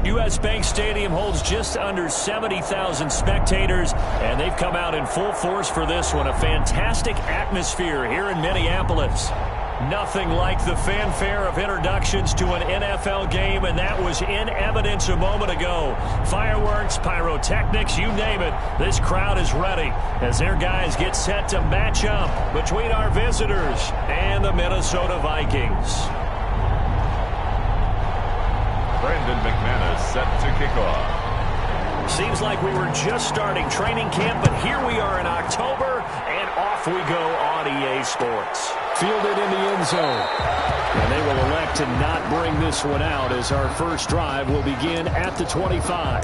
U.S. Bank Stadium holds just under 70,000 spectators, and they've come out in full force for this one. A fantastic atmosphere here in Minneapolis. Nothing like the fanfare of introductions to an NFL game, and that was in evidence a moment ago. Fireworks, pyrotechnics, you name it. This crowd is ready as their guys get set to match up between our visitors and the Minnesota Vikings. Brandon McManus set to kick off. Seems like we were just starting training camp, but here we are in October, and off we go on EA Sports. Fielded in the end zone. And they will elect to not bring this one out as our first drive will begin at the 25.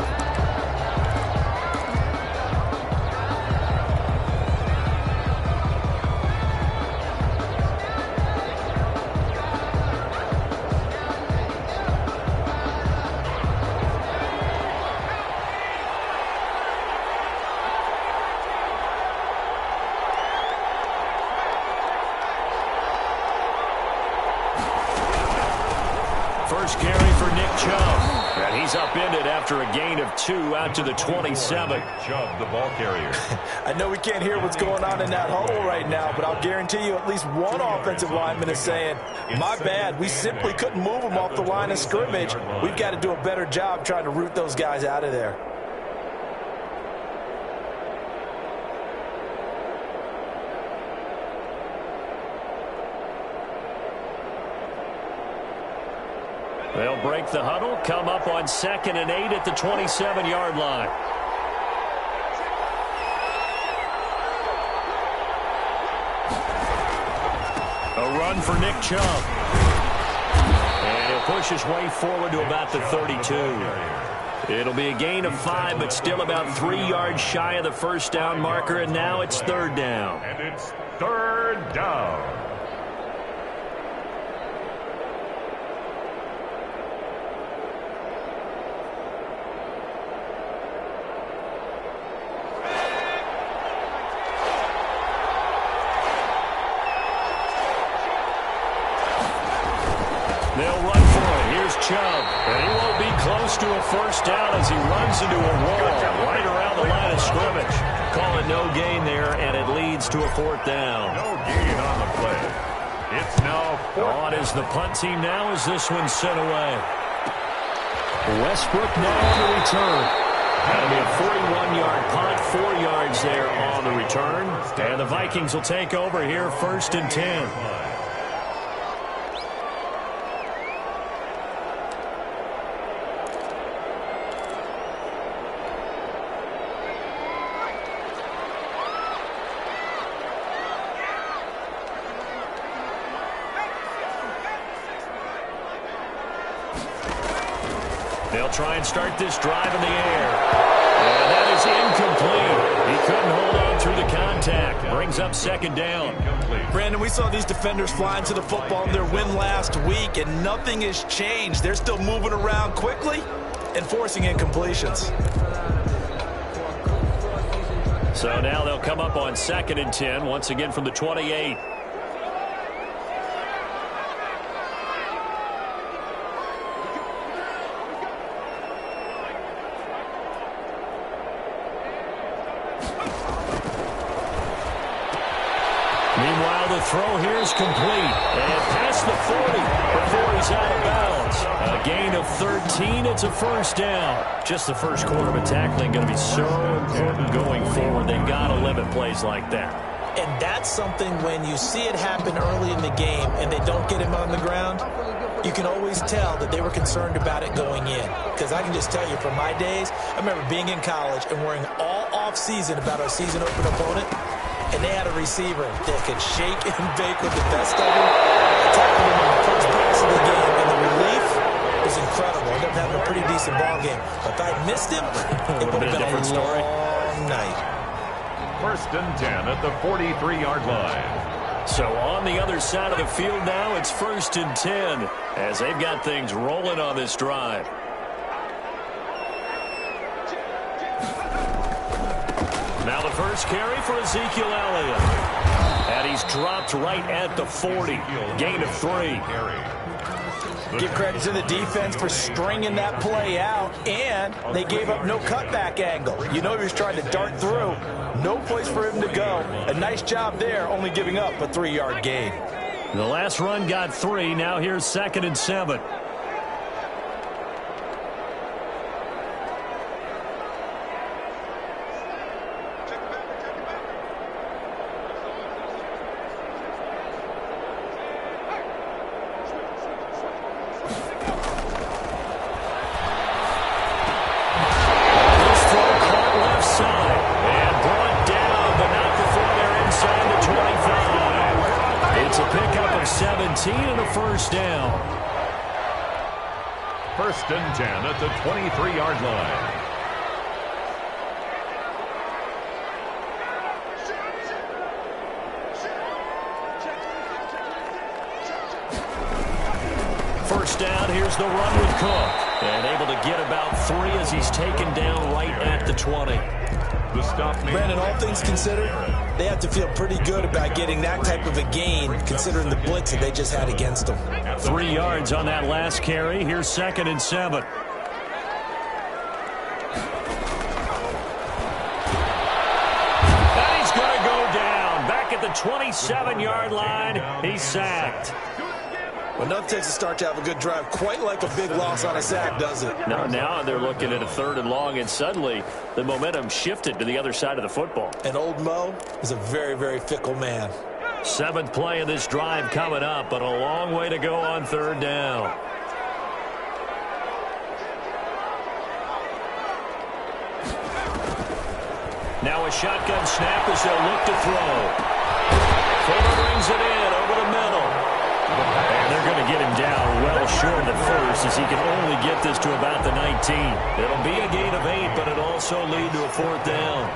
First carry for Nick Chubb. And he's upended after a gain of 2 out to the 27. Chubb, the ball carrier. I know we can't hear what's going on in that huddle right now, but I'll guarantee you at least one offensive lineman is saying, my bad, we simply couldn't move them off the line of scrimmage. We've got to do a better job trying to root those guys out of there. They'll break the huddle, come up on 2nd and 8 at the 27-yard line. A run for Nick Chubb. And he'll push his way forward to about the 32. It'll be a gain of 5, but still about 3 yards shy of the first down marker, and now it's 3rd down. And it's 3rd down. They'll run for it. Here's Chubb. And he won't be close to a first down as he runs into a wall right around the line of scrimmage. Call it no gain there, and it leads to a 4th down. No gain on the play. It's now 4th. On is the punt team now as this one's sent away. Westbrook now on the return. That'll be a 41-yard punt, 4 yards there on the return. And the Vikings will take over here 1st and 10. They'll try and start this drive in the air. And that is incomplete. He couldn't hold on through the contact. Brings up 2nd down. Brandon, we saw these defenders flying to the football in their win last week, and nothing has changed. They're still moving around quickly and forcing incompletions. So now they'll come up on 2nd and 10, once again from the 28. Meanwhile, the throw here is complete. And past the 40 before he's out of bounds. A gain of 13. It's a 1st down. Just the first quarter of tackling going to be so important going forward. They've got to limit plays like that. And that's something when you see it happen early in the game and they don't get him on the ground, you can always tell that they were concerned about it going in. Because I can just tell you from my days, I remember being in college and worrying all off-season about our season opener opponent. And they had a receiver that could shake and bake with the best of them. I tackled him on the first pass of the game, and the relief was incredible. I ended up having a pretty decent ball game. But if I'd missed him, it would have been a different story. Long night. 1st and 10 at the 43-yard line. So on the other side of the field now, it's 1st and 10 as they've got things rolling on this drive. Now the first carry for Ezekiel Elliott. And he's dropped right at the 40. Gain of 3. Give credit to the defense for stringing that play out, and they gave up no cutback angle. You know he was trying to dart through. No place for him to go. A nice job there, only giving up a 3-yard gain. The last run got 3. Now here's 2nd and 7. And a first down. 1st and 10 at the 23-yard line. First down, here's the run with Cook. And able to get about 3 as he's taken down right at the 20. The stop made. Brandon, all things considered, they have to feel pretty good about getting that type of a gain, considering the blitz that they just had against them. 3 yards on that last carry. Here's 2nd and 7. And he's going to go down. Back at the 27-yard line, he's sacked. Well, nothing takes a start to have a good drive quite like a big loss on a sack, does it? No, now they're looking at a 3rd and long, and suddenly the momentum shifted to the other side of the football. And old Mo is a very, very fickle man. 7th play of this drive coming up, but a long way to go on 3rd down. Now a shotgun snap as they'll look to throw. Fuller brings it in over the middle. And they're going to get him down well short of the first as he can only get this to about the 19. It'll be a gain of 8, but it'll also lead to a 4th down.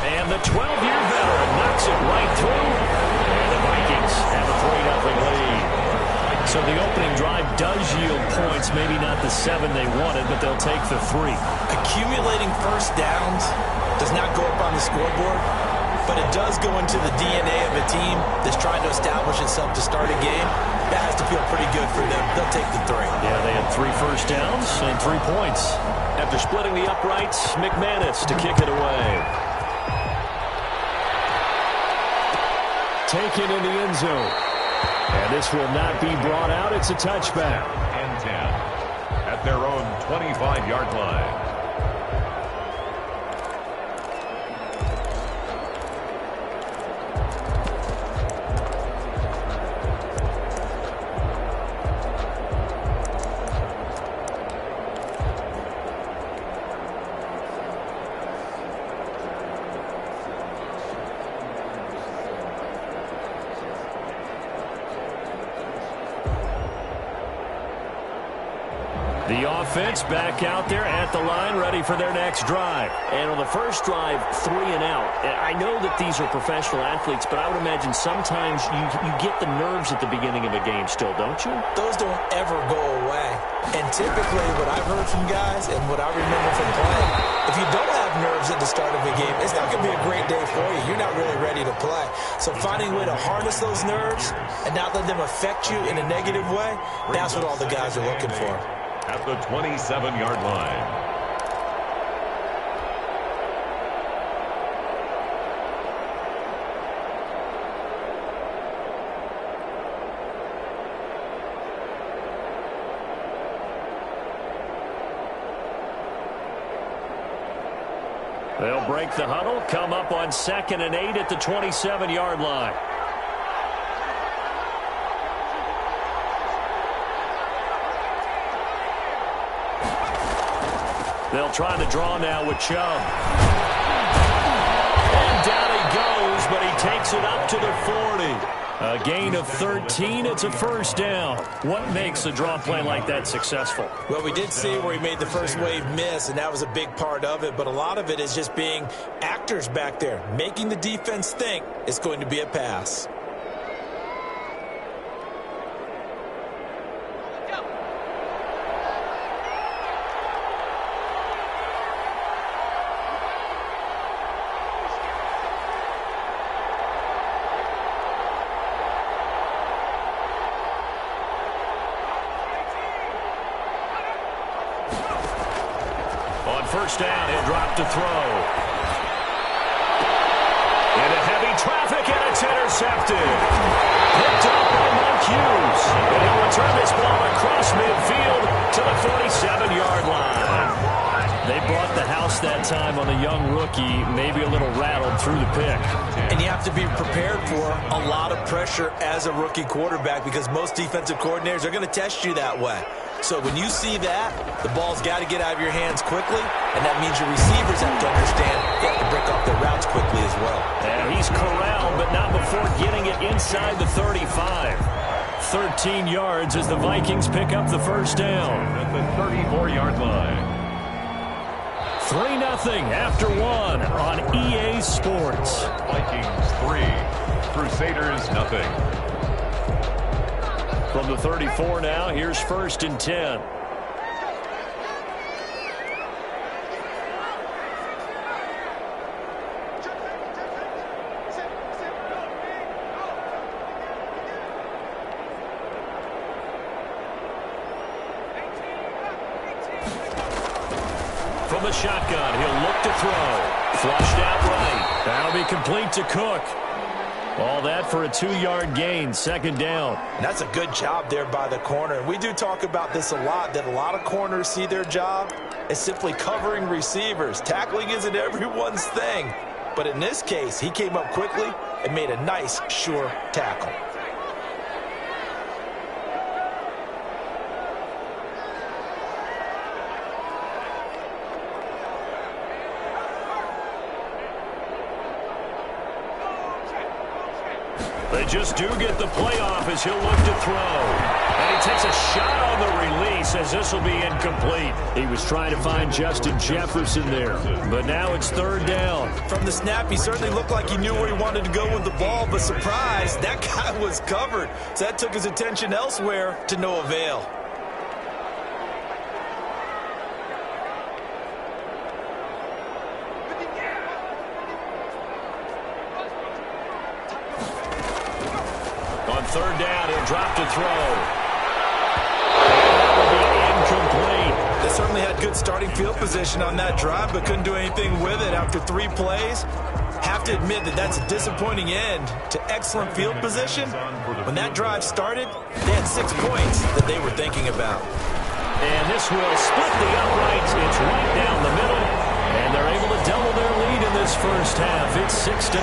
And the 12-year veteran knocks it right through. And the Vikings have a 3-0 lead. So the opening drive does yield points, maybe not the 7 they wanted, but they'll take the 3. Accumulating first downs does not go up on the scoreboard, but it does go into the DNA of a team that's trying to establish itself to start a game. That has to feel pretty good for them. They'll take the 3. Yeah, they had 3 first downs and 3 points. After splitting the uprights, McManus to kick it away. Taken in the end zone. And this will not be brought out. It's a touchback. And 10 at their own 25-yard line. The offense back out there at the line, ready for their next drive. And on the first drive, 3 and out. I know that these are professional athletes, but I would imagine sometimes you get the nerves at the beginning of a game still, don't you? Those don't ever go away. And typically what I've heard from guys and what I remember from playing, if you don't have nerves at the start of a game, it's not going to be a great day for you. You're not really ready to play. So finding a way to harness those nerves and not let them affect you in a negative way, that's what all the guys are looking for. At the 27-yard line. They'll break the huddle, come up on 2nd and 8 at the 27-yard line. They'll try the draw now with Chubb. And down he goes, but he takes it up to the 40. A gain of 13. It's a first down. What makes a draw play like that successful? Well, we did see where he made the first wave miss, and that was a big part of it. But a lot of it is just being actors back there, making the defense think it's going to be a pass. first down. He'll drop to throw. Into heavy traffic, and it's intercepted. Picked up by Mike Hughes. And he'll return this ball across midfield to the 47-yard line. They brought the house that time on the young rookie, maybe a little rattled through the pick. And you have to be prepared for a lot of pressure as a rookie quarterback because most defensive coordinators are going to test you that way. So when you see that, the ball's got to get out of your hands quickly, and that means your receivers have to understand they have to break off their routes quickly as well. And he's corralled, but not before getting it inside the 35. 13 yards as the Vikings pick up the first down. At the 34-yard line. 3-0 after one on EA Sports. Vikings 3, Crusaders nothing. From the 34 now, here's 1st and 10. From the shotgun, he'll look to throw. Flushed out right. That'll be complete to Cook. All that for a 2-yard gain, 2nd down. And that's a good job there by the corner. And we do talk about this a lot, that a lot of corners see their job as simply covering receivers. Tackling isn't everyone's thing. But in this case, he came up quickly and made a nice, sure tackle. They just do get the playoff as he'll look to throw. And he takes a shot on the release as this will be incomplete. He was trying to find Justin Jefferson there, but now it's 3rd down. From the snap, he certainly looked like he knew where he wanted to go with the ball, but surprise, that guy was covered. So that took his attention elsewhere to no avail. On 3rd down, he'll drop to throw. That will be incomplete. They certainly had good starting field position on that drive, but couldn't do anything with it after 3 plays. Have to admit that that's a disappointing end to excellent field position. When that drive started, they had 6 points that they were thinking about. And this will split the uprights. It's right down the middle. And they're able to double their lead in this first half. It's 6-0.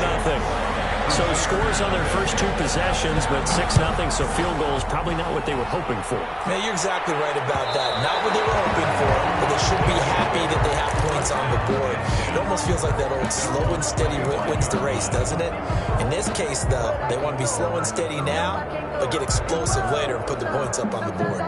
So scores on their first 2 possessions, but 6-0, so field goal is probably not what they were hoping for. Man, you're exactly right about that. Not what they were hoping for, but they should be happy that they have points on the board. It almost feels like that old slow and steady wins the race, doesn't it? In this case, though, they want to be slow and steady now, but get explosive later and put the points up on the board.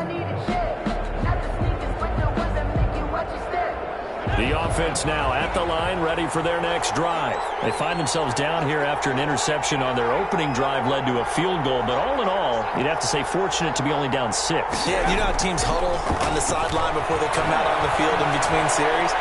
The offense now at the line, ready for their next drive. They find themselves down here after an interception on their opening drive led to a field goal. But all in all, you'd have to say fortunate to be only down 6. Yeah, you know how teams huddle on the sideline before they come out on the field in between series?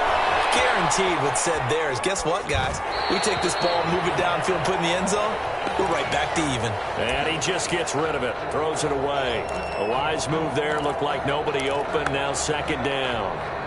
Guaranteed what's said there is, guess what, guys? We take this ball, move it downfield, put it in the end zone, we're right back to even. And he just gets rid of it, throws it away. A wise move there, looked like nobody open, now 2nd down.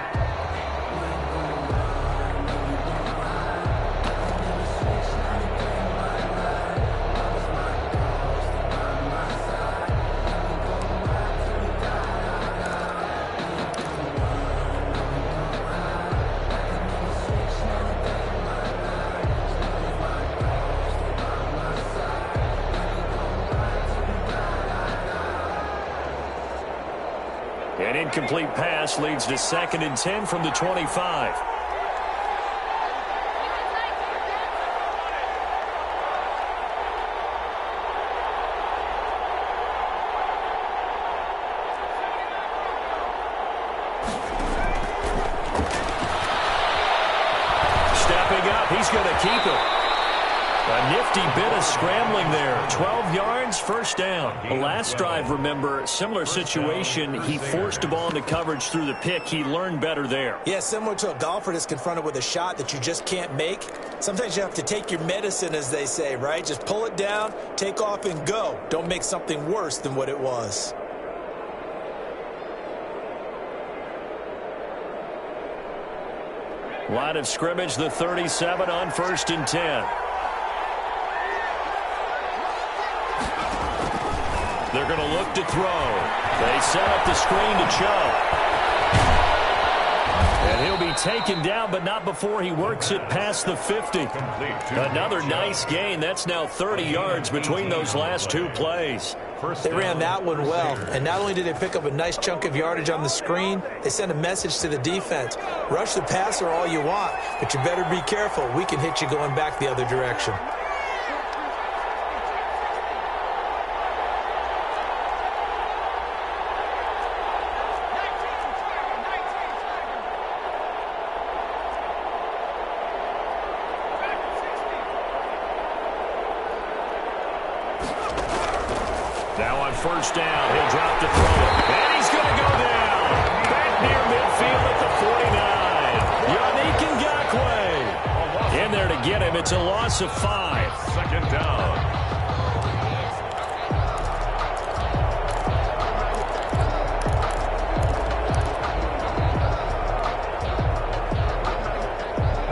An incomplete pass leads to 2nd and 10 from the 25. Stepping up, he's going to keep it. A nifty bit of scrambling there. 12 yards, 1st down. The last drive, remember, similar situation. He forced the ball into coverage through the pick. He learned better there. Yeah, similar to a golfer that's confronted with a shot that you just can't make. Sometimes you have to take your medicine, as they say, right? Just pull it down, take off, and go. Don't make something worse than what it was. Line of scrimmage, the 37 on 1st and 10. They're going to look to throw. They set up the screen to Chubb. And he'll be taken down, but not before he works it past the 50. Another nice gain. That's now 30 yards between those last two plays. They ran that one well, and not only did they pick up a nice chunk of yardage on the screen, they sent a message to the defense. Rush the passer all you want, but you better be careful. We can hit you going back the other direction. First down, he'll drop to throw it. And he's going to go down. Back near midfield at the 49. Yannick Ngakoue in there to get him. It's a loss of 5. Second down.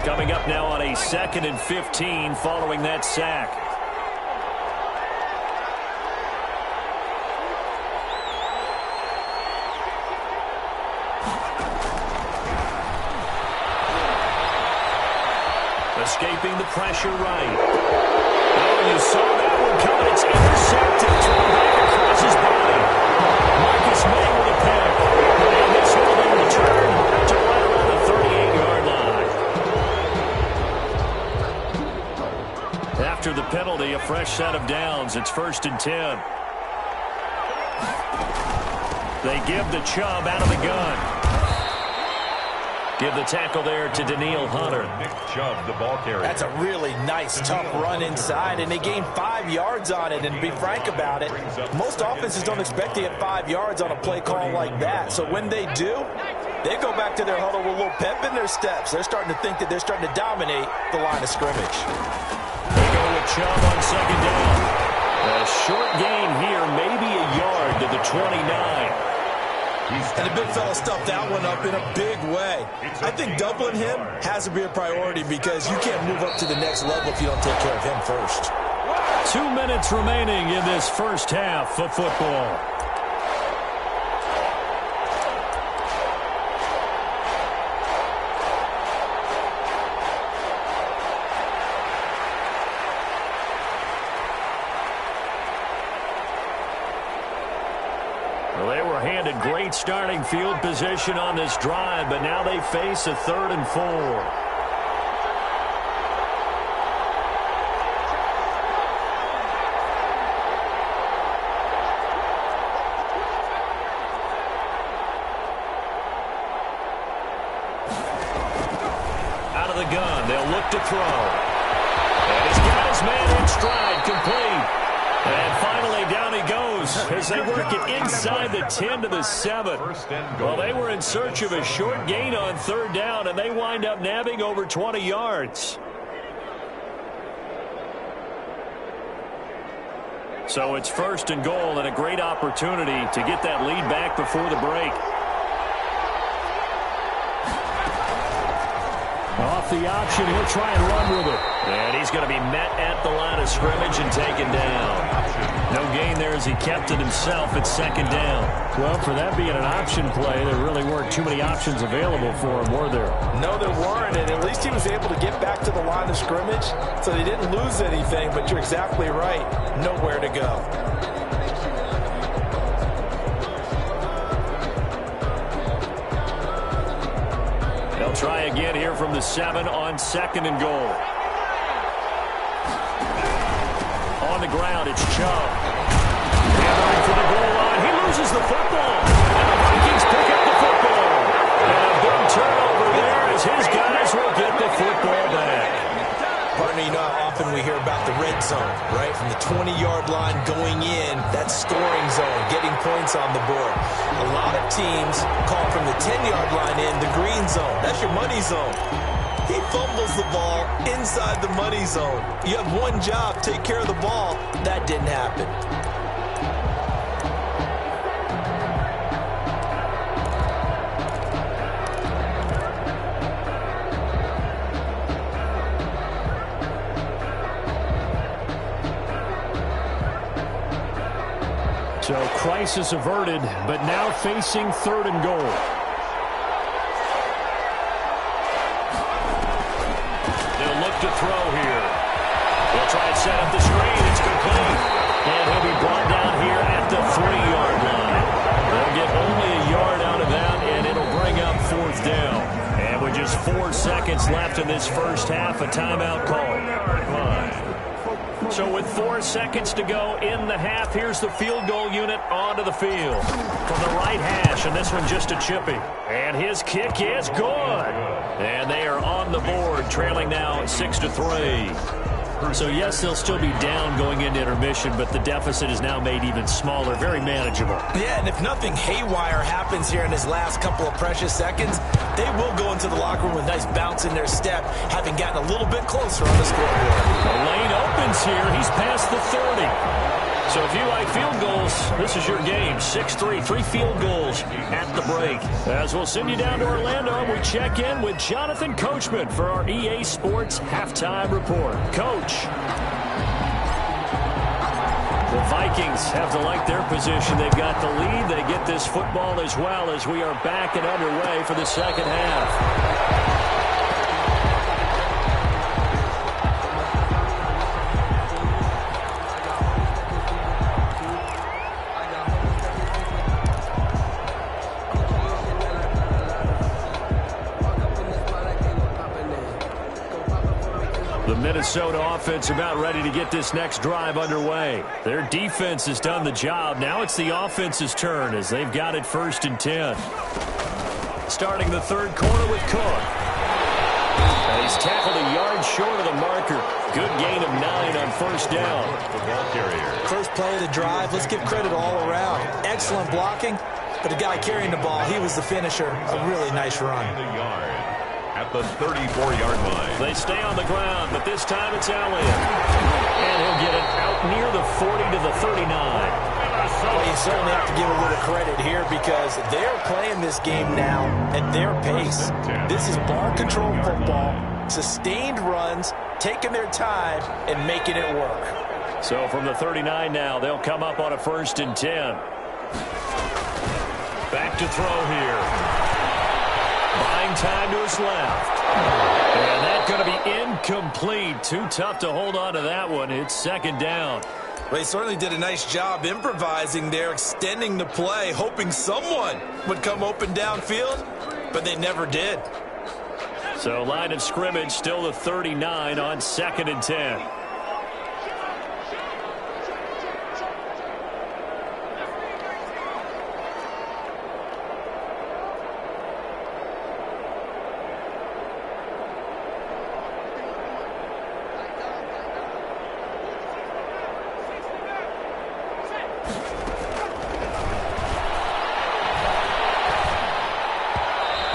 Coming up now on a 2nd and 15 following that sack. Escaping the pressure right. Oh, you saw that one coming. It's intercepted. Thrown back across his body. Marcus May with a pick. And this will then return to right around the 38-yard line. After the penalty, a fresh set of downs. It's 1st and 10. They give the Chubb out of the gun. Give the tackle there to Daniil Hunter. Nick Chubb, the ball carrier. That's a really nice, tough run inside, and they gained 5 yards on it. And to be frank about it, most offenses don't expect to get 5 yards on a play call like that. So when they do, they go back to their huddle with a little pep in their steps. They're starting to think that they're starting to dominate the line of scrimmage. They go with Chubb on 2nd down. A short gain here, maybe a yard to the 29. And the big fella stuffed that one up in a big way. I think doubling him has to be a priority because you can't move up to the next level if you don't take care of him first. 2 minutes remaining in this first half of football. Well, they were handed great starting field position on this drive, but now they face a 3rd and 4. Out of the gun, they'll look to throw. And he's got his man in stride, complete. And finally, down he goes as they work it inside the 10 to the 7. Well, they were in search of a short gain on 3rd down, and they wind up nabbing over 20 yards. So it's 1st and goal and a great opportunity to get that lead back before the break. Off the option, he'll try and run with it. And he's going to be met at the line of scrimmage and taken down. No gain there as he kept it himself at 2nd down. Well, for that being an option play, there really weren't too many options available for him, were there? No, there weren't, and at least he was able to get back to the line of scrimmage, so they didn't lose anything, but you're exactly right. Nowhere to go. They'll try again here from the 7 on 2nd and goal. On the ground, it's Chubb. Hammering for the goal line. He loses the football. And the Vikings pick up the football. And a big turnover there as his guys will get the football back. Partner, you know how often we hear about the red zone, right? From the 20-yard line going in, that scoring zone, getting points on the board. A lot of teams call from the 10-yard line in the green zone. That's your money zone. He fumbles the ball inside the money zone. You have one job, take care of the ball. That didn't happen. crisis averted, but now facing 3rd and goal. They'll look to throw here. They'll try and set up the screen. It's complete. And he'll be brought down here at the 3-yard line. They'll get only a yard out of that, and it'll bring up 4th down. And with just 4 seconds left in this first half, a timeout call. So with 4 seconds to go in the half, here's the field goal unit onto the field. From the right hash, and this one just a chippy. And his kick is good. And they are on the board, trailing now 6-3. So, yes, they'll still be down going into intermission, but the deficit is now made even smaller, very manageable. Yeah, and if nothing haywire happens here in his last couple of precious seconds, they will go into the locker room with a nice bounce in their step, having gotten a little bit closer on the scoreboard. The lane opens here. He's past the 30. So if you like field goals, this is your game. 6-3, 3 field goals at the break. As we'll send you down to Orlando, we check in with Jonathan Coachman for our EA Sports Halftime Report. Coach. The Vikings have to like their position. They've got the lead. They get this football as well as we are back and underway for the second half. The Minnesota offense about ready to get this next drive underway. Their defense has done the job. Now it's the offense's turn as they've got it 1st and 10. Starting the 3rd quarter with Cook. And he's tackled a yard short of the marker. Good gain of 9 on 1st down. First play of the drive, let's give credit all around. Excellent blocking, but the guy carrying the ball, he was the finisher. A really nice run. At the 34-yard line. They stay on the ground, but this time it's Elliott. And he'll get it out near the 40 to the 39. Well, you certainly have to give a little credit here because they're playing this game now at their pace. This is ball control football, sustained runs, taking their time, and making it work. So from the 39 now, they'll come up on a 1st and 10. Back to throw here. Buying time to his left. And that's going to be incomplete. Too tough to hold on to that one. It's 2nd down. Well, he certainly did a nice job improvising there, extending the play, hoping someone would come open downfield, but they never did. So line of scrimmage still the 39 on 2nd and 10.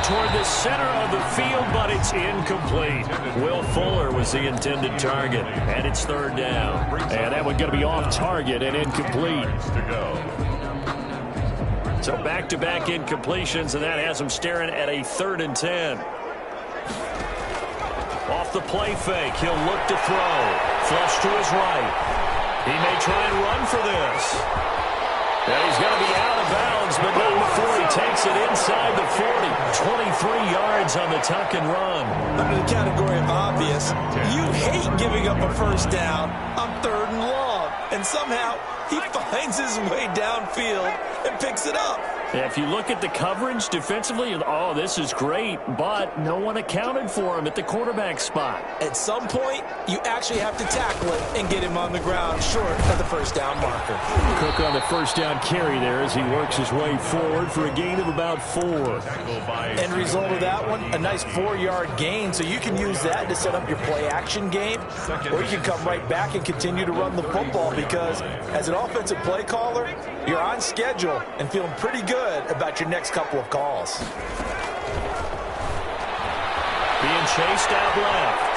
Toward the center of the field, but it's incomplete. Will Fuller was the intended target, and it's 3rd down. And that one going to be off target and incomplete. So back-to-back incompletions, and that has them staring at a 3rd and 10. Off the play fake, he'll look to throw. Flush to his right. He may try and run for this. And he's going to be out of bounds, but not before he takes it inside the 40. 23 yards on the tuck and run. Under the category of obvious, you hate giving up a 1st down on 3rd and long. And somehow he finds his way downfield and picks it up. Yeah, if you look at the coverage defensively, oh, this is great, but no one accounted for him at the quarterback spot. At some point, you actually have to tackle it and get him on the ground short of the 1st down marker. Cook on the 1st down carry there as he works his way forward for a gain of about 4. End result of that one, a nice 4-yard gain, so you can use that to set up your play-action game, or you can come right back and continue to run the football because as an offensive play caller, you're on schedule and feeling pretty good about your next couple of calls. Being chased out left.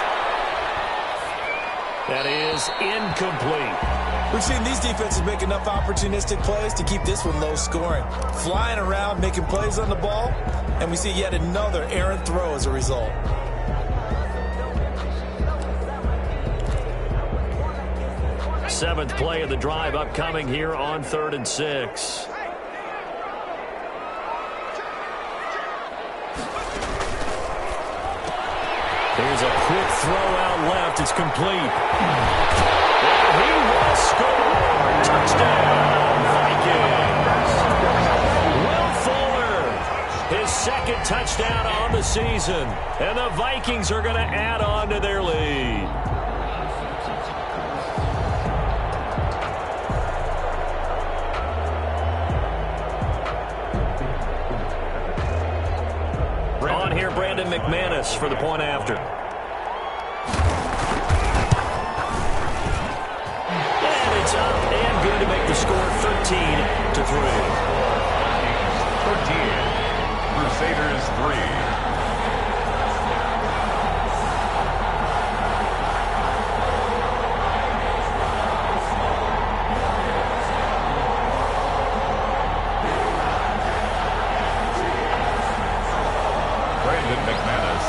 That is incomplete. We've seen these defenses make enough opportunistic plays to keep this one low scoring. Flying around, making plays on the ball, and we see yet another errant throw as a result. 7th play of the drive upcoming here on 3rd and 6. Here's a quick throw out left. It's complete. And he will score. Touchdown, Vikings. Will Fuller, his 2nd touchdown on the season. And the Vikings are going to add on to their lead. On here, Brandon McManus for the point after. And it's up and good to make the score 13-3. 13. Crusaders 3.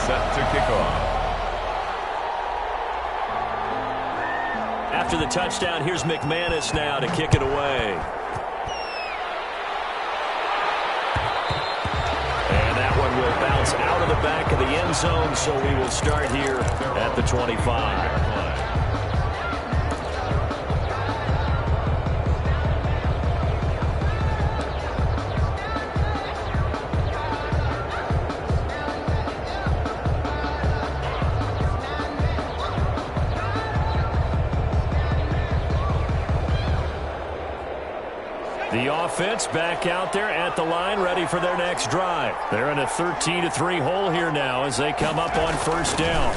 Set to kick off. After the touchdown, here's McManus now to kick it away. And that one will bounce out of the back of the end zone, so we will start here at the 25. The offense back out there at the line, ready for their next drive. They're in a 13-3 hole here now as they come up on 1st down.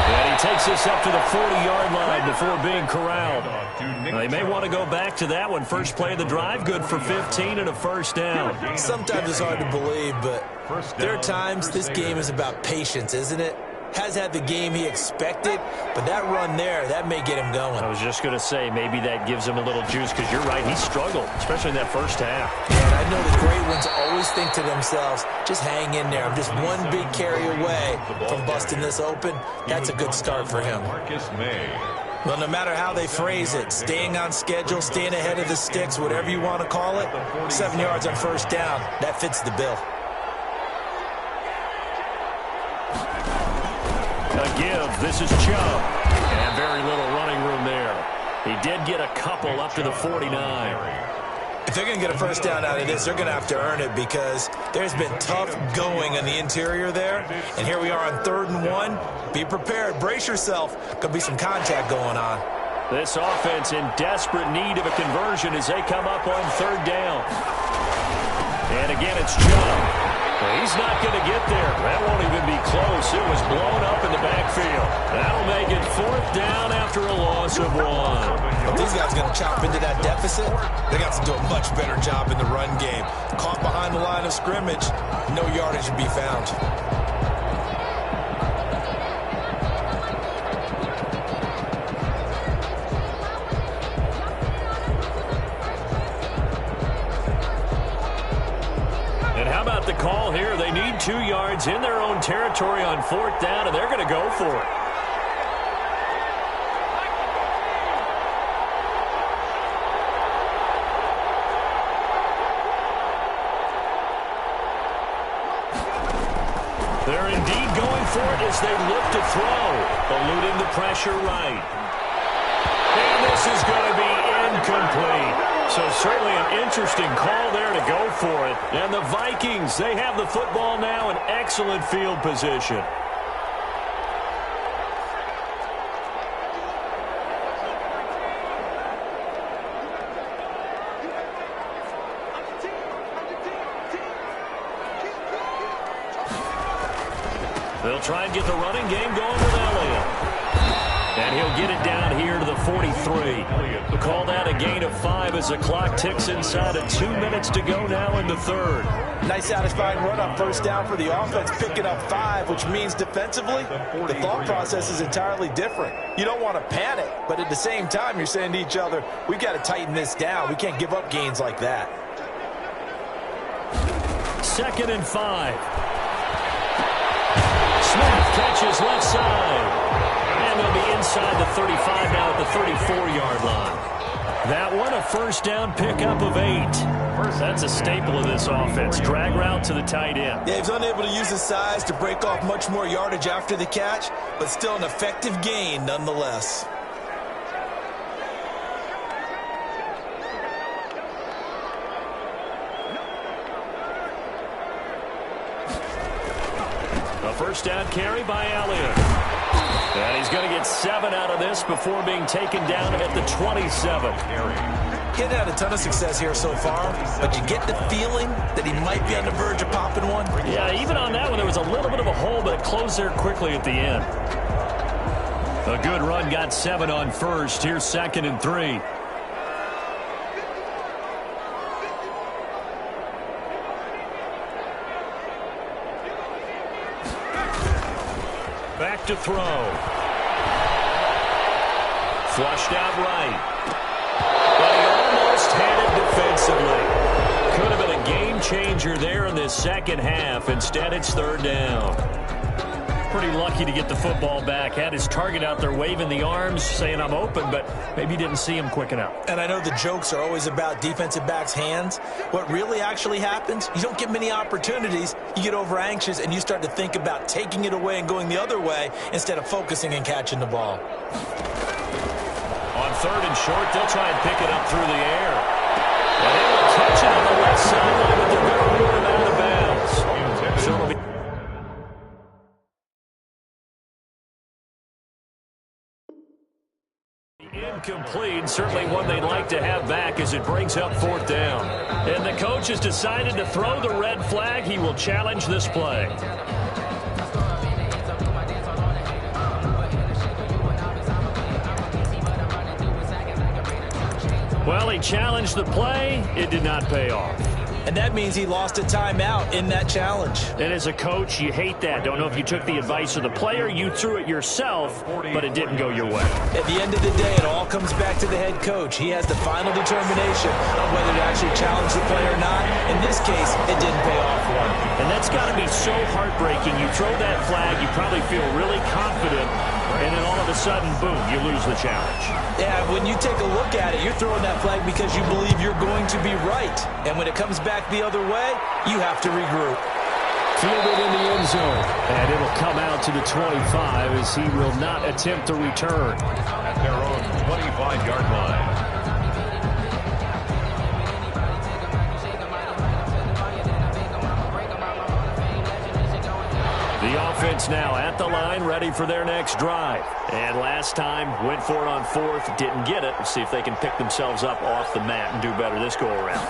And he takes this up to the 40-yard line before being corralled. They may want to go back to that one. First play of the drive, good for 15 and a 1st down. Sometimes it's hard to believe, but there are times this game is about patience, isn't it? Has had the game he expected, but that run there, that may get him going. I was just going to say, maybe that gives him a little juice, because you're right, he struggled, especially in that first half. And I know the great ones always think to themselves, just hang in there. I'm just one big carry away from busting this open. That's a good start for him. Well, no matter how they phrase it, staying on schedule, staying ahead of the sticks, whatever you want to call it, 7 yards on 1st down, that fits the bill. A give. This is Chubb. And very little running room there. He did get a couple up to the 49. If they're going to get a 1st down out of this, they're going to have to earn it, because there's been tough going on the interior there. And here we are on 3rd and 1. Be prepared. Brace yourself. Could be some contact going on. This offense in desperate need of a conversion as they come up on 3rd down. And again, it's Chubb. He's not going to get there. That won't even be close. It was blown up in the backfield. That'll make it 4th down after a loss of 1. If these guys are going to chop into that deficit, they got to do a much better job in the run game. Caught behind the line of scrimmage, no yardage to be found. The call here, they need 2 yards in their own territory on 4th down, and they're going to go for it. They're indeed going for it as they look to throw, eluding the pressure right. And this is going to be incomplete. So certainly an interesting call there to go for it. And the Vikings, they have the football now in excellent field position. They'll try and get the running game going with Elliott. And he'll get it down here to the 43. Call that a gain of 5 as the clock ticks inside of 2 minutes to go now in the 3rd. Nice satisfying run on 1st down for the offense, picking up 5, which means defensively, the thought process is entirely different. You don't want to panic, but at the same time, you're saying to each other, we've got to tighten this down. We can't give up gains like that. 2nd and 5. Smith catches left side. And they'll be inside the 35 now at the 34-yard line. That one, a first down pickup of 8. That's a staple of this offense. Drag route to the tight end. Yeah, he's unable to use his size to break off much more yardage after the catch, but still an effective gain nonetheless. A first down carry by Elliott. And he's going to get 7 out of this before being taken down at the 27. He's had a ton of success here so far, but you get the feeling that he might be on the verge of popping one. Yeah, even on that one, there was a little bit of a hole, but it closed there quickly at the end. A good run got 7 on first. Here's 2nd and 3. Back to throw. Flushed out right. But he almost had it defensively. Could have been a game changer there in this second half. Instead, it's 3rd down. Pretty lucky to get the football back. Had his target out there waving the arms, saying I'm open, but maybe didn't see him quick enough. And I know the jokes are always about defensive backs' hands. What really actually happens, you don't get many opportunities. You get over anxious, and you start to think about taking it away and going the other way instead of focusing and catching the ball. On 3rd and short, they'll try and pick it up through the air. And they will catch it on the left sideline, but they're going to rule him out of bounds. So it'll be incomplete. Certainly one they'd like to have back as it brings up 4th down. And the coach has decided to throw the red flag. He will challenge this play. Well, he challenged the play. It did not pay off. And that means he lost a timeout in that challenge. And as a coach, you hate that. Don't know if you took the advice of the player, you threw it yourself, but it didn't go your way. At the end of the day, it all comes back to the head coach. He has the final determination on whether to actually challenge the play or not. In this case, it didn't pay off for him. And that's got to be so heartbreaking. You throw that flag, you probably feel really confident, and then all of a sudden, boom, you lose the challenge. Yeah, when you take a look at it, you're throwing that flag because you believe you're going to be right. And when it comes back the other way, you have to regroup. Fielded in the end zone. And it'll come out to the 25 as he will not attempt to return. At their own 25-yard line. The offense now at the line, ready for their next drive. And last time, went for it on 4th, didn't get it. Let's see if they can pick themselves up off the mat and do better this go-around.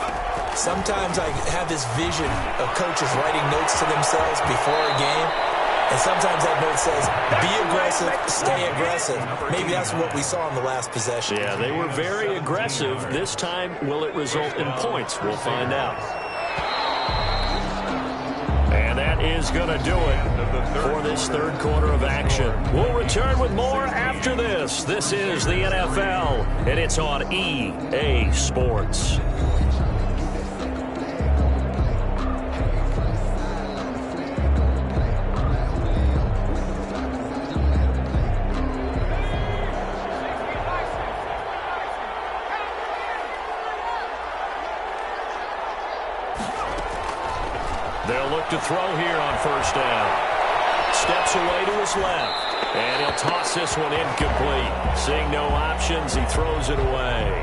Sometimes I have this vision of coaches writing notes to themselves before a game. And sometimes that note says, be aggressive, stay aggressive. Maybe that's what we saw in the last possession. Yeah, they were very aggressive. This time, will it result in points? We'll find out. And that is going to do it for this 3rd quarter of action. We'll return with more after this. This is the NFL, and it's on EA Sports. They'll look to throw here on 1st down. Steps away to his left. And he'll toss this one incomplete. Seeing no options, he throws it away.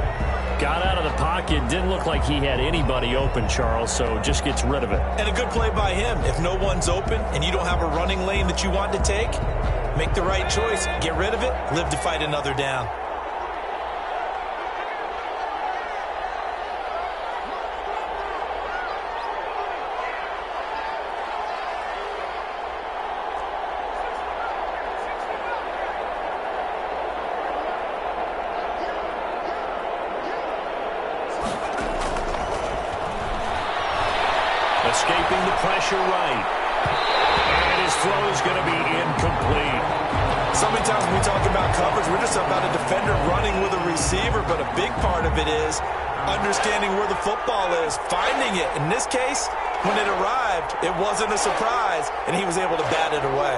Got out of the pocket. Didn't look like he had anybody open, Charles, so just gets rid of it. And a good play by him. If no one's open and you don't have a running lane that you want to take, make the right choice. Get rid of it. Live to fight another down. Escaping the pressure right. And his throw is going to be incomplete. So many times when we talk about coverage, we're just about a defender running with a receiver, but a big part of it is understanding where the football is, finding it. In this case, when it arrived, it wasn't a surprise, and he was able to bat it away.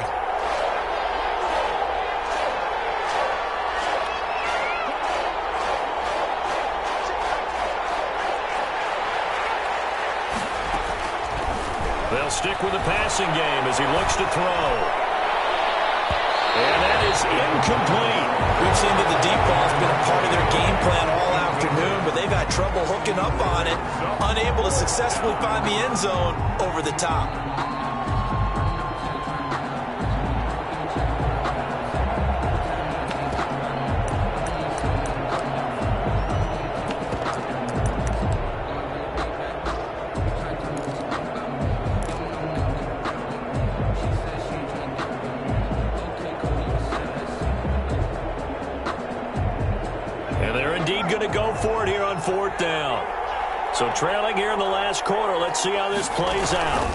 They'll stick with the passing game as he looks to throw. And that is incomplete. We've seen that the deep ball's been a part of their game plan all afternoon, but they've had trouble hooking up on it, unable to successfully find the end zone over the top. For it here on 4th down. So trailing here in the last quarter. Let's see how this plays out.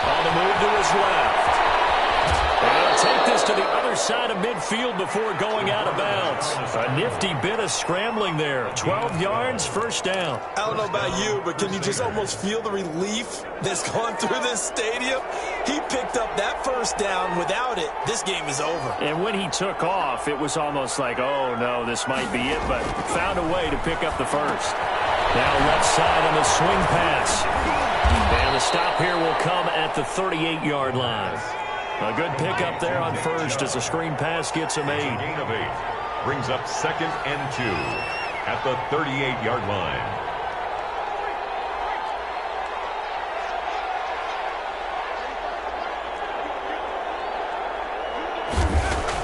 On the move to his left. And he'll take this to the other side of midfield before going out of bounds. A nifty bit of scrambling there. 12 yards, first down. I don't know about you, but can you just almost feel the relief that's gone through this stadium? He picked up that first down. Without it, this game is over. And when he took off, it was almost like, oh, no, this might be it, but found a way to pick up the first. Now left side on the swing pass. And the stop here will come at the 38-yard line. A good pickup there on first as the screen pass gets a made. Gain of 8. Brings up 2nd and 2 at the 38-yard line.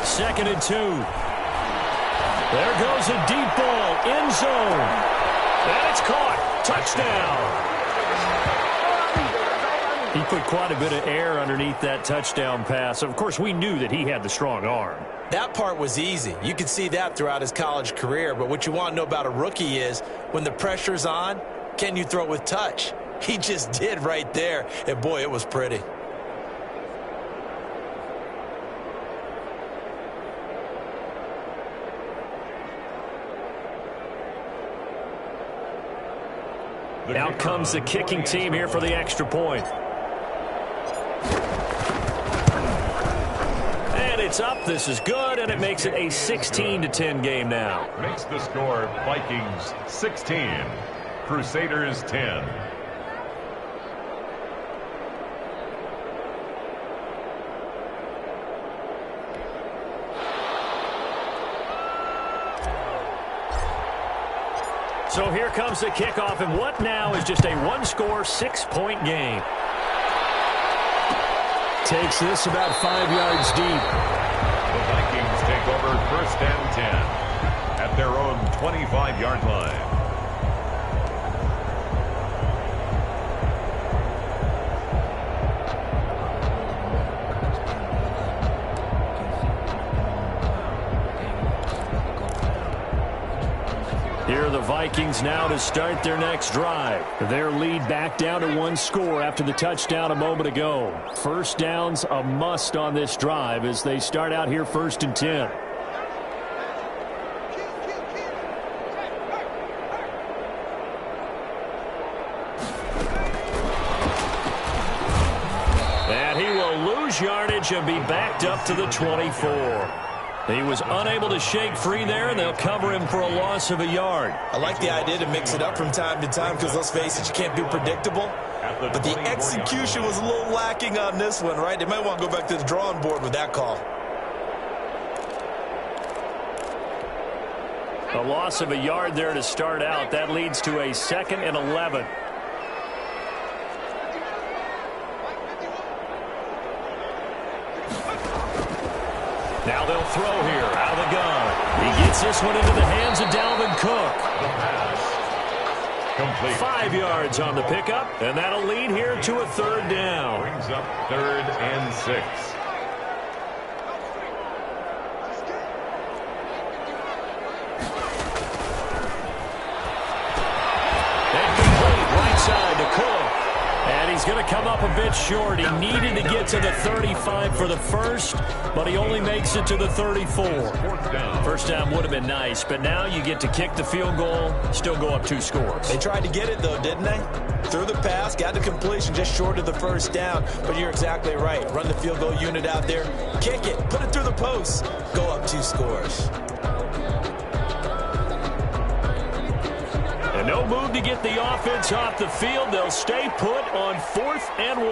Second and 2. There goes a deep ball, end zone. And it's caught. Touchdown. He put quite a bit of air underneath that touchdown pass. Of course, we knew that he had the strong arm. That part was easy. You could see that throughout his college career. But what you want to know about a rookie is when the pressure's on, can you throw with touch? He just did right there. And, boy, it was pretty. Out comes the kicking team here for the extra point. And it's up. This is good, and it makes it a 16-10 game now. Makes the score Vikings 16, Crusaders 10. So here comes the kickoff, and what now is just a one-score, 6-point game. Takes this about 5 yards deep. The Vikings take over 1st and 10 at their own 25-yard line. Here are the Vikings now to start their next drive. Their lead back down to 1 score after the touchdown a moment ago. First down's a must on this drive as they start out here 1st and 10. And he will lose yardage and be backed up to the 24. He was unable to shake free there, and they'll cover him for a loss of a yard. I like the idea to mix it up from time to time because, let's face it, you can't be predictable. But the execution was a little lacking on this one, right? They might want to go back to the drawing board with that call. A loss of a yard there to start out. That leads to a 2nd and 11. Now they'll throw here out of the gun. He gets this one into the hands of Dalvin Cook. The pass complete. 5 yards on the pickup, and that'll lead here to a 3rd down. Brings up 3rd and 6. And complete right side to Cook. And he's going to come up a bit short. He needed to get to the 35 for the first, but he only makes it to the 34. First down would have been nice, but now you get to kick the field goal, still go up 2 scores. They tried to get it, though, didn't they? Threw the pass, got the completion just short of the first down. But you're exactly right. Run the field goal unit out there, kick it, put it through the post, go up 2 scores. And no move to get the offense off the field. They'll stay put on 4th and 1.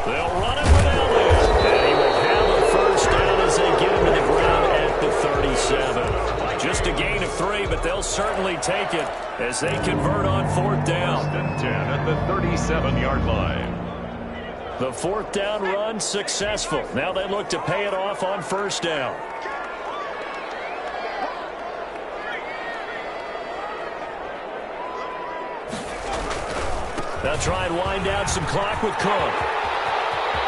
They'll run it with Elliott. And he will have a first down as they get him to the ground at the 37. Just a gain of 3, but they'll certainly take it as they convert on 4th down. 10 at the 37-yard line. The 4th down run successful. Now they look to pay it off on 1st down. They'll try and wind down some clock with Cook.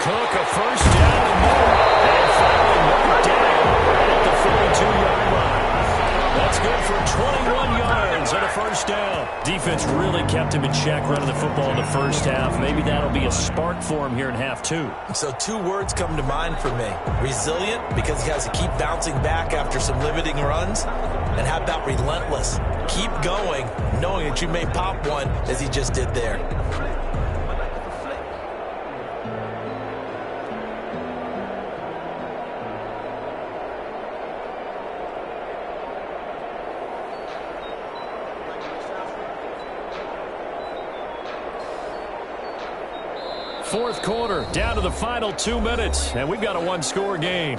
Cook, a first down and more. And finally marked down at the 42-yard line. That's good for 21 yards and a first down. Defense really kept him in check running the football in the first half. Maybe that'll be a spark for him here in half 2. So 2 words come to mind for me. Resilient, because he has to keep bouncing back after some limiting runs. And how about relentless? Keep going, knowing that you may pop one as he just did there. Fourth quarter, down to the final 2 minutes, and we've got a 1-score game.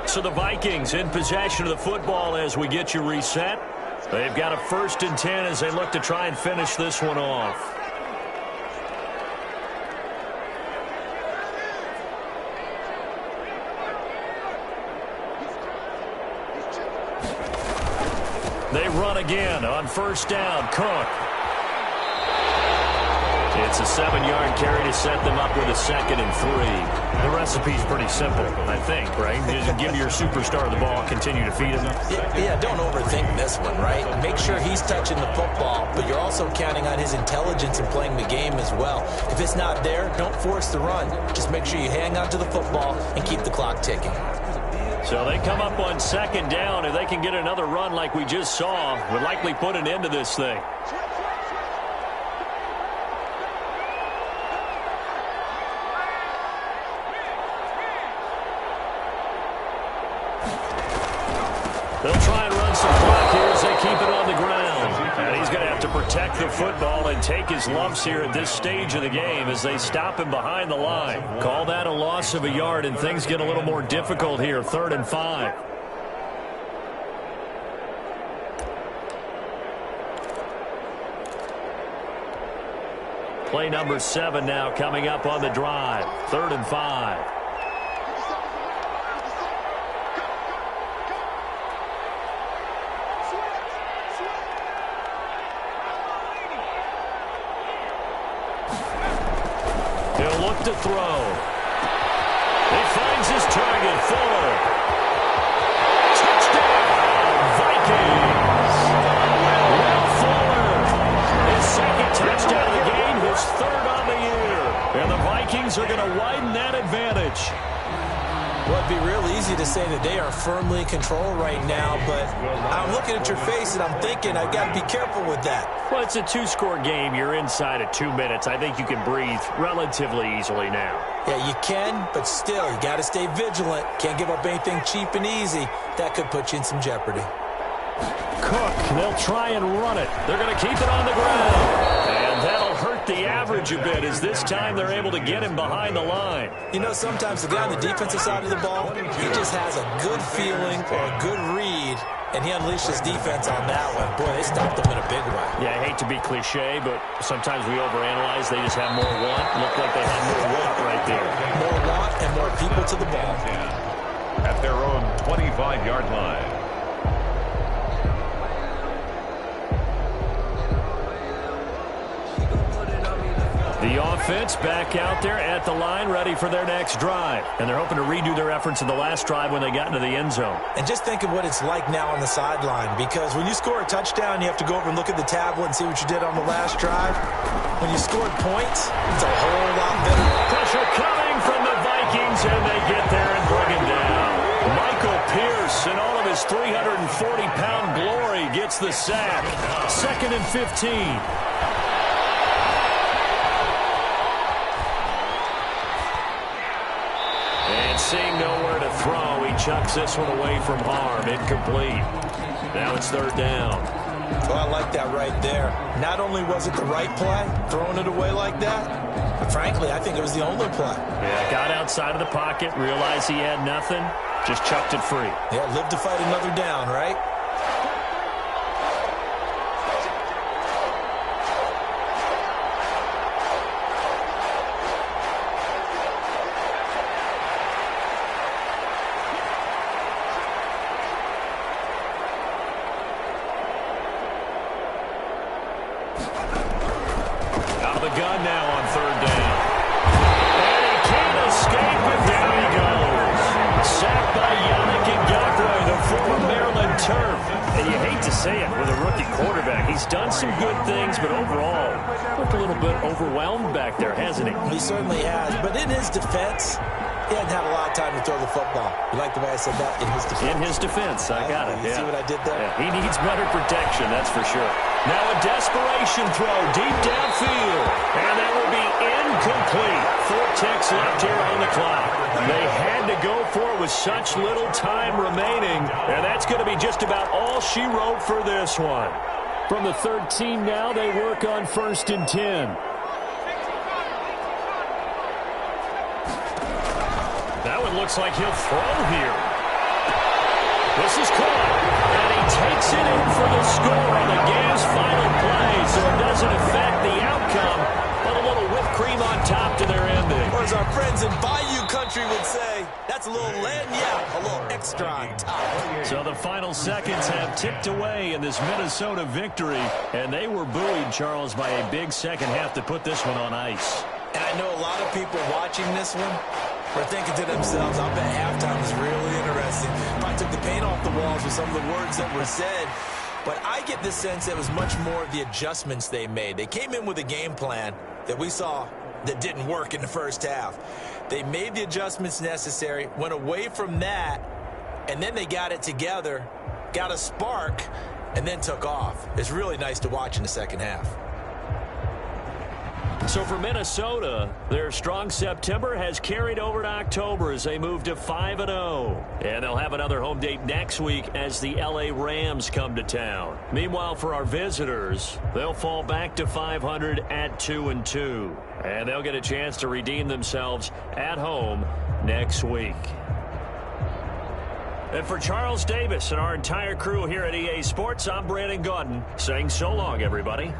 So the Vikings in possession of the football as we get you reset. They've got a 1st and 10 as they look to try and finish this one off. They run again on 1st down. Cook. It's a 7-yard carry to set them up with a 2nd and 3. The recipe's pretty simple, I think, right? Just give your superstar the ball, continue to feed him. Yeah, don't overthink this one, right? Make sure he's touching the football, but you're also counting on his intelligence in playing the game as well. If it's not there, don't force the run. Just make sure you hang on to the football and keep the clock ticking. So they come up on 2nd down. If they can get another run like we just saw, would likely put an end to this thing. They'll try and run some clock here as they keep it on the ground. And he's going to have to protect the football and take his lumps here at this stage of the game as they stop him behind the line. Call that a loss of a yard, and things get a little more difficult here. 3rd and 5. Play number 7 now coming up on the drive. 3rd and 5. He'll look to throw. He finds his target, Fuller. Touchdown, Vikings. Will Fuller, his 2nd touchdown of the game, his 3rd on the year. And the Vikings are going to widen that advantage. Well, it'd be real easy to say that they are firmly in control right now, but I'm looking at your face and I'm thinking I've got to be careful with that. Well, it's a 2-score game. You're inside of 2 minutes. I think you can breathe relatively easily now. Yeah, you can, but still, you got to stay vigilant. Can't give up anything cheap and easy. That could put you in some jeopardy. Cook, they'll try and run it. They're going to keep it on the ground. And that'll hurt the average a bit as this time they're able to get him behind the line. You know, sometimes the guy on the defensive side of the ball, he just has a good feeling or a good read, and he unleashed his defense on that one. Boy, they stopped him in a big way. Yeah, I hate to be cliche, but sometimes we overanalyze. They just have more want. Looked like they had more want right there. More want and more people to the ball. At their own 25-yard line. The offense back out there at the line, ready for their next drive. And they're hoping to redo their efforts in the last drive when they got into the end zone. And just think of what it's like now on the sideline, because when you score a touchdown, you have to go over and look at the tablet and see what you did on the last drive. When you scored points, it's a whole lot better. Pressure coming from the Vikings, and they get there and bring him down. Michael Pierce, in all of his 340-pound glory, gets the sack. 2nd and 15. And seeing nowhere to throw, he chucks this one away from harm. Incomplete. Now it's 3rd down. Well, I like that right there. Not only was it the right play, throwing it away like that, but frankly, I think it was the only play. Yeah, got outside of the pocket, realized he had nothing, just chucked it free. Yeah, live to fight another down, right? He certainly has, but in his defense, he hadn't had a lot of time to throw the football. You like the way I said that? In his defense. In his defense, I got it. You see what I did there? Yeah, he needs better protection, that's for sure. Now a desperation throw deep downfield, and that will be incomplete. 4 ticks left here on the clock. They had to go for it with such little time remaining, and that's going to be just about all she wrote for this one. From the 13 now, they work on 1st and 10. Looks like he'll throw here. This is caught, and he takes it in for the score on the game's final play, so it doesn't affect the outcome, but a little whipped cream on top to their ending. Or as our friends in Bayou Country would say, that's a little lagniappe, a little extra on top. So the final seconds have ticked away in this Minnesota victory, and they were buoyed, Charles, by a big second half to put this one on ice. And I know a lot of people watching this one are thinking to themselves, I'll bet halftime was really interesting. Probably took the paint off the walls with some of the words that were said. But I get the sense that it was much more of the adjustments they made. They came in with a game plan that we saw that didn't work in the first half. They made the adjustments necessary, went away from that, and then they got it together, got a spark, and then took off. It's really nice to watch in the second half. So for Minnesota, their strong September has carried over to October as they move to 5-0. And they'll have another home date next week as the LA Rams come to town. Meanwhile, for our visitors, they'll fall back to 500 at 2-2. And they'll get a chance to redeem themselves at home next week. And for Charles Davis and our entire crew here at EA Sports, I'm Brandon Gaudin saying so long, everybody.